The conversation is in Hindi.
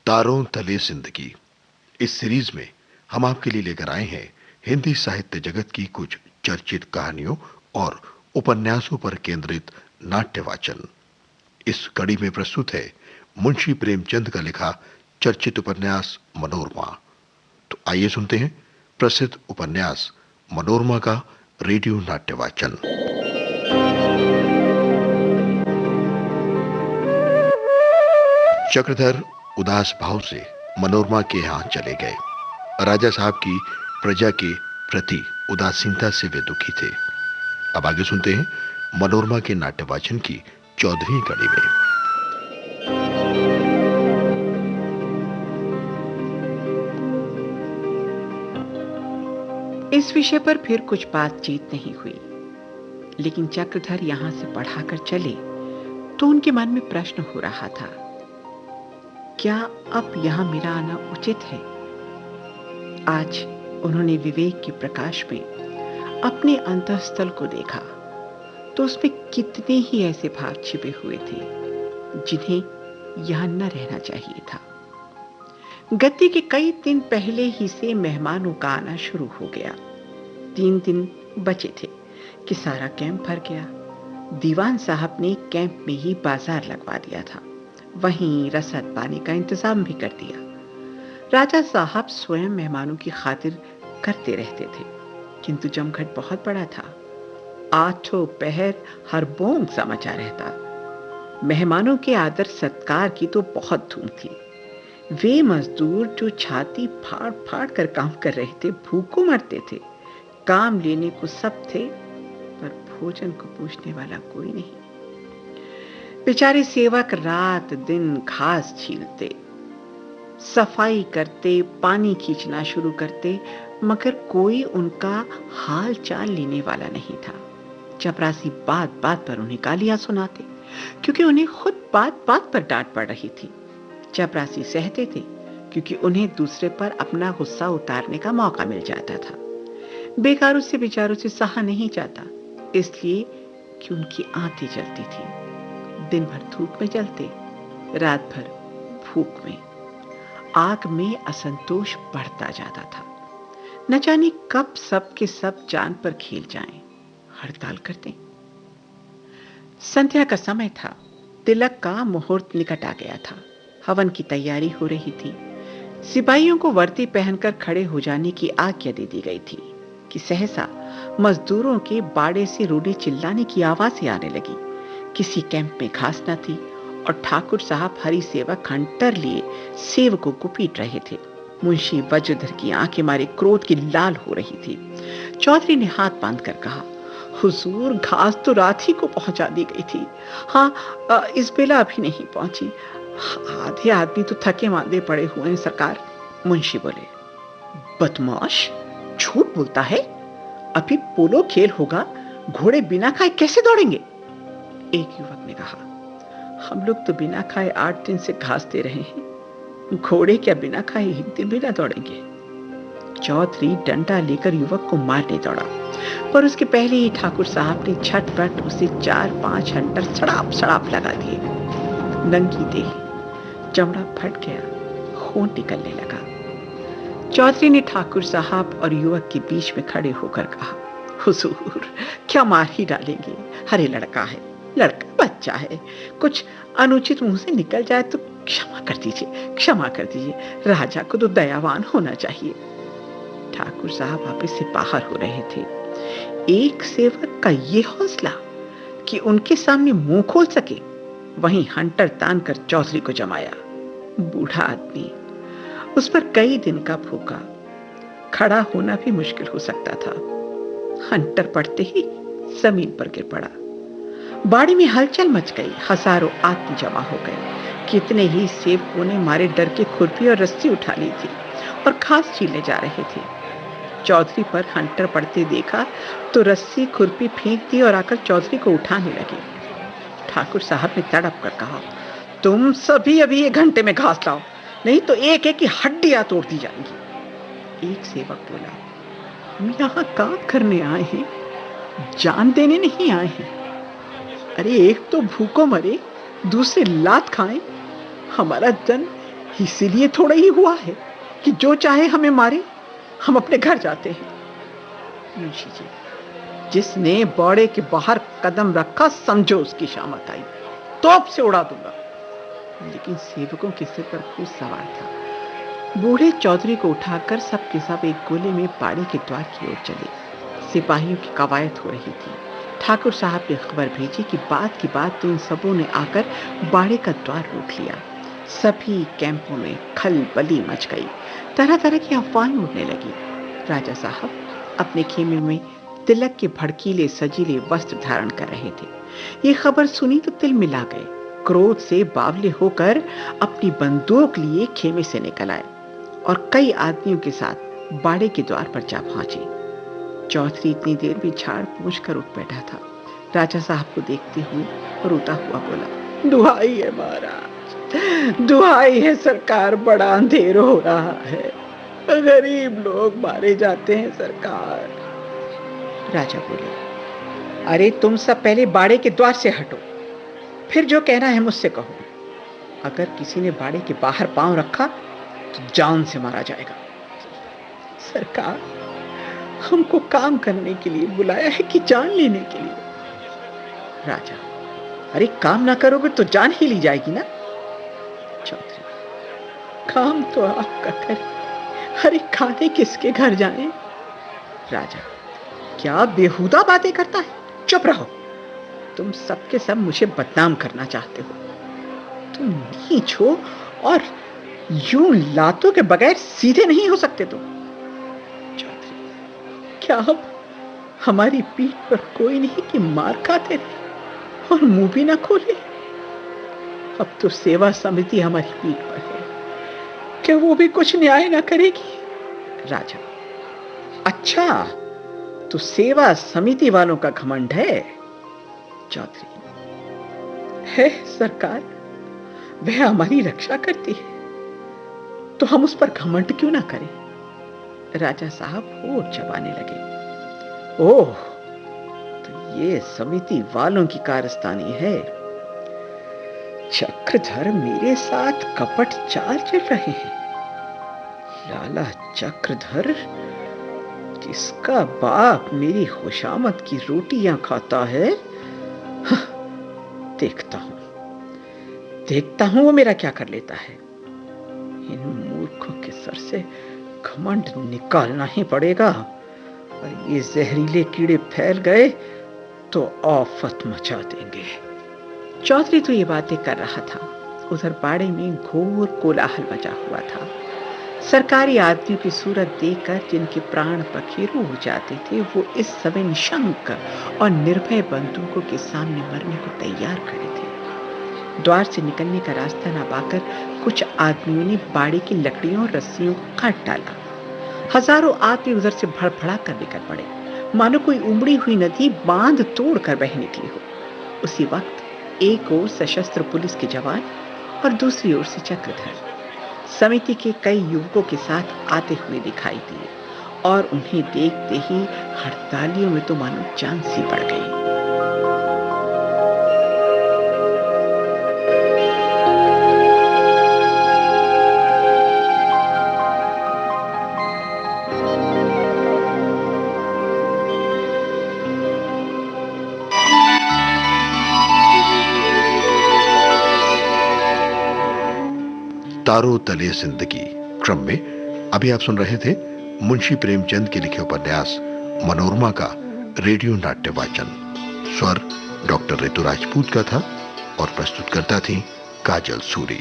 तारों तले जिंदगी। इस सीरीज में हम आपके लिए लेकर आए हैं हिंदी साहित्य जगत की कुछ चर्चित कहानियों और उपन्यासों पर केंद्रित नाट्य वाचन। इस कड़ी में प्रस्तुत है मुंशी प्रेमचंद का लिखा चर्चित उपन्यास मनोरमा। तो आइए सुनते हैं प्रसिद्ध उपन्यास मनोरमा का रेडियो नाट्य वाचन। चक्रधर उदास भाव से मनोरमा के यहां चले गए। राजा साहब की प्रजा के प्रति उदासीनता से वे दुखी थे। अब आगे सुनते हैं मनोरमा के नाट्यवाचन की 14वीं कड़ी में। इस विषय पर फिर कुछ बातचीत नहीं हुई, लेकिन चक्रधर यहां से बढ़ाकर चले तो उनके मन में प्रश्न हो रहा था, क्या अब यहां मेरा आना उचित है? आज उन्होंने विवेक के प्रकाश में अपने अंतःस्थल को देखा तो उसमें कितने ही ऐसे भाव छिपे हुए थे जिन्हें यहां न रहना चाहिए था। गद्दी के कई दिन पहले ही से मेहमानों का आना शुरू हो गया। 3 दिन बचे थे कि सारा कैंप भर गया। दीवान साहब ने कैंप में ही बाजार लगवा दिया था, वहीं रसद पानी का इंतजाम भी कर दिया। राजा साहब स्वयं मेहमानों की खातिर करते रहते थे, किंतु जमघट बहुत बड़ा था। 8 पहर हर बोंग समझा रहता। मेहमानों के आदर सत्कार की तो बहुत धूम थी। वे मजदूर जो छाती फाड़ फाड़ कर काम कर रहे थे, भूखों मरते थे। काम लेने को सब थे, पर भोजन को पूछने वाला कोई नहीं। बेचारे सेवक रात दिन घास छीलते, सफाई करते, पानी खींचना शुरू करते, मगर कोई उनका हाल चाल लेने वाला नहीं था। चपरासी बात बात पर उन्हें गालियां सुनाते, क्योंकि उन्हें खुद बात बात पर डांट पड़ रही थी। चपरासी सहते थे, क्योंकि उन्हें दूसरे पर अपना गुस्सा उतारने का मौका मिल जाता था। बेकारों से बेचारों से सहा नहीं जाता, इसलिए कि उनकी आंखें जलती थी। दिन भर धूप में जलते, रात भर भूख में। आग में असंतोष बढ़ता जाता था। न जाने कब सब के सब जान पर खेल जाएं, हड़ताल करते। संध्या का समय था। तिलक का मुहूर्त निकट आ गया था। हवन की तैयारी हो रही थी। सिपाहियों को वर्दी पहनकर खड़े हो जाने की आज्ञा दे दी गई थी कि सहसा मजदूरों के बाड़े से रोड़ी चिल्लाने की आवाजें आने लगी। किसी कैंप में घास न थी और ठाकुर साहब हरि सेवक हंटर लिए सेवकों को पीट रहे थे। मुंशी वज्रधर की आंखें मारे क्रोध की लाल हो रही थी। चौधरी ने हाथ बांधकर कहा, हुजूर, घास तो रात ही को पहुंचा दी गई थी। हाँ, इस बेला अभी नहीं पहुंची। आधे आदमी तो थके मांदे पड़े हुए हैं सरकार। मुंशी बोले, बदमाश, झूठ बोलता है। अभी पोलो खेल होगा, घोड़े बिना खाए कैसे दौड़ेंगे? एक युवक ने कहा, हम लोग तो बिना खाए 8 दिन से घास दे रहे हैं, घोड़े क्या बिना खाए 1 दिन भी ना दौड़ेंगे? चौधरी डंडा लेकर युवक को मारने दौड़ा, पर उसके पहले ही ठाकुर साहब ने झटपट उसे 4-5 हंटर सड़ाप सड़ाप लगा दिए। नंगी देह, चमड़ा फट गया, खून निकलने लगा। चौधरी ने ठाकुर साहब और युवक के बीच में खड़े होकर कहा, हुजूर, क्या मार ही डालेंगे? अरे लड़का है, लड़का बच्चा है, कुछ अनुचित मुंह से निकल जाए तो क्षमा कर दीजिए, क्षमा कर दीजिए। राजा को तो दयावान होना चाहिए। ठाकुर साहब वापस से बाहर हो रहे थे। एक सेवक का ये हौसला कि उनके सामने मुंह खोल सके, वहीं हंटर तान कर चौधरी को जमाया। बूढ़ा आदमी, उस पर कई दिन का भूखा, खड़ा होना भी मुश्किल हो सकता था। हंटर पड़ते ही जमीन पर गिर पड़ा। बाड़ी में हलचल मच गई। हजारों आदमी जमा हो गए। कितने ही सेवकों ने मारे डर के खुरपी और रस्सी उठा ली थी और घास छीलने जा रहे थे। चौधरी पर हंटर पड़ते देखा तो रस्सी खुरपी फेंक दी और आकर चौधरी को उठाने लगे। ठाकुर साहब ने तड़प कर कहा, तुम सभी अभी 1 घंटे में घास लाओ, नहीं तो एक एक की हड्डियां तोड़ दी जाएंगी। एक सेवक बोला, हम यहाँ काम करने आए हैं, जान देने नहीं आए हैं। अरे एक तो भूखों मरे, दूसरे लात खाएं। हमारा जन इसीलिए थोड़ा ही हुआ है कि जो चाहे हमें मारे, हम अपने घर जाते हैं। मुंशी जी, जिसने बौड़े के बाहर कदम रखा समझो उसकी शामत आई, तोप से उड़ा दूंगा। लेकिन सेवकों के सिर पर खूब सवार था। बूढ़े चौधरी को उठाकर सब के सब एक गोले में बाड़े के द्वार की ओर चले। सिपाहियों की कवायद हो रही थी। ठाकुर साहब ने खबर भेजी कि बात तो इन सबों ने आकर बाड़े का द्वार रोक लिया। सभी कैंपों में खलबली मच गई। तरह तरह की अफवाहें उड़ने लगी। राजा साहब अपने खेमे में तिलक के भड़कीले सजीले वस्त्र धारण कर रहे थे। ये खबर सुनी तो तिल मिला गए। क्रोध से बावले होकर अपनी बंदूक लिए खेमे से निकल आए और कई आदमियों के साथ बाड़े के द्वार पर जा पहुंचे। चौधरी इतनी देर में झाड़ पूछ कर उठ बैठा था। राजा साहब को देखते हुए रोता हुआ बोला, दुहाई है महाराज, दुहाई है सरकार, बड़ा अंधेर हो रहा है, गरीब लोग मारे जाते हैं सरकार। राजा बोले, अरे तुम सब पहले बाड़े के द्वार से हटो, फिर जो कहना है मुझसे कहो। अगर किसी ने बाड़े के बाहर पांव रखा तो जान से मारा जाएगा। सरकार, हमको काम करने के लिए बुलाया है कि जान लेने के लिए? राजा, अरे काम ना करोगे तो जान ही ली जाएगी ना। चौधरी, काम तो आपका करे, अरे खाने किसके घर जाएं? राजा, क्या बेहुदा बातें करता है, चुप रहो। तुम सबके सब मुझे बदनाम करना चाहते हो। तुम नीच हो और यूं लातों के बगैर सीधे नहीं हो सकते तुम। चौधरी, क्या अब हमारी पीठ पर कोई नहीं कि मार खाते रहे और मुंह भी ना खोले? अब तो सेवा समिति हमारी पीठ पर है, क्या वो भी कुछ न्याय ना करेगी? राजा, अच्छा तो सेवा समिति वालों का घमंड है? चौधरी, है सरकार, वह हमारी रक्षा करती है तो हम उस पर घमंड क्यों ना करें? राजा साहब होठ चबाने लगे। ओह, तो ये समिति वालों की कारस्तानी है। चक्रधर मेरे साथ कपट चाल चल रहे हैं। लाला चक्रधर, जिसका बाप मेरी खुशामद की रोटियां खाता है, देखता हूं वो मेरा क्या कर लेता है। इन मूर्खों के सर से घमंड निकालना ही पड़ेगा, और ये जहरीले कीड़े फैल गए तो आफत मचा देंगे। चौधरी तो ये बातें कर रहा था, उधर बाड़े में घोर कोलाहल मचा हुआ था। सरकारी आदमियों की सूरत देखकर जिनके प्राण पखेरु हो जाते थे, वो इस समय निशंक और निर्भय बंदूकों के सामने मरने को तैयार खड़े थे। द्वार से निकलने का रास्ता ना पाकर कुछ आदमियों ने बाड़े की लकड़ियों और रस्सियों को काट डाला। हजारों आदमी उधर से भड़भड़ा कर निकल पड़े, मानो कोई उमड़ी हुई नदी बांध तोड़ कर बह निकली हो। उसी वक्त एक ओर सशस्त्र पुलिस के जवान और दूसरी ओर से चक्रधर समिति के कई युवकों के साथ आते हुए दिखाई दिए, और उन्हें देखते ही हड़तालियों में तो मानो जान सी पड़ गई। तारों तले जिंदगी क्रम में अभी आप सुन रहे थे मुंशी प्रेमचंद के लिखे उपन्यास मनोरमा का रेडियो नाट्य वाचन। स्वर डॉक्टर ऋतु राजपूत का था और प्रस्तुतकर्ता थी काजल सूरी।